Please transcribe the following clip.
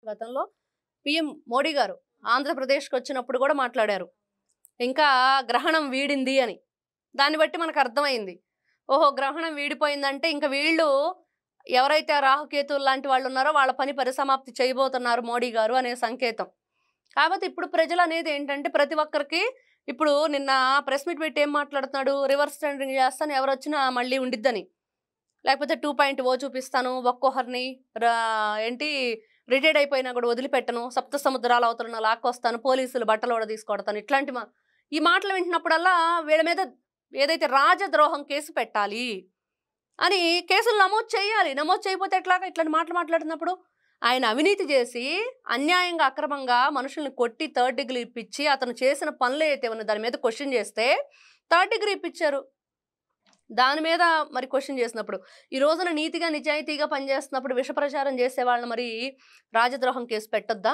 గతంలో పీఎం మోడీ గారు ఆంధ్రప్రదేశ్కి వచ్చినప్పుడు కూడా మాట్లాడారు. ఇంకా గ్రహణం వీడింది అని. దాన్ని బట్టి మనకు అర్థమైంది. ఓహో! గ్రహణం వీడిపోయిందంటే ఇంక వీళ్ళు ఎవరైతే రాహుకేతువులు లాంటి వాళ్ళు ఉన్నారో వాళ్ళ పని పరిసమాప్తి చేయబోతున్నారు మోడీ గారు అనే సంకేతం. కాబట్టి ఇప్పుడు ప్రజలనేది ఏంటంటే ప్రతి ఒక్కరికి ఇప్పుడు నిన్న ప్రెస్ మీట్ పెట్టి ఏం మాట్లాడుతున్నాడు? రివర్స్ టెండరింగ్ చేస్తాను ఎవరొచ్చినా మళ్ళీ ఉండిద్దని. లేకపోతే 2.0 చూపిస్తాను. ఒక్కొక్కరిని ఏంటి రిటైర్డ్ అయిపోయినా కూడా వదిలిపెట్టను. సప్త సముద్రాల అవతలన లాక్కొస్తాను. పోలీసులు బట్టలు ఊడదీసుకొడతాను. ఈ మాటలు వింటున్నప్పుడల్లా వీళ్ళ మీద ఏదైతే రాజద్రోహం కేసు పెట్టాలి అని కేసులు నమోదు చేయాలి. నమోదు చేయకపోతే ఎట్లాగా ఇట్లాంటి మాటలు మాట్లాడుతున్నప్పుడు? ఆయన అవినీతి చేసి అన్యాయంగా అక్రమంగా మనుషుల్ని కొట్టి థర్డ్ డిగ్రీ ఇప్పించి అతను చేసిన పనులు అయితే ఉన్న దాని మీద క్వశ్చన్ చేస్తే థర్డ్ డిగ్రీ ఇప్పించారు. దాని మీద మరి క్వశ్చన్ చేసినప్పుడు ఈ రోజున నీతిగా నిజాయితీగా పనిచేస్తున్నప్పుడు విష ప్రచారం చేసే వాళ్ళని మరి రాజద్రోహం కేసు పెట్టొద్దా?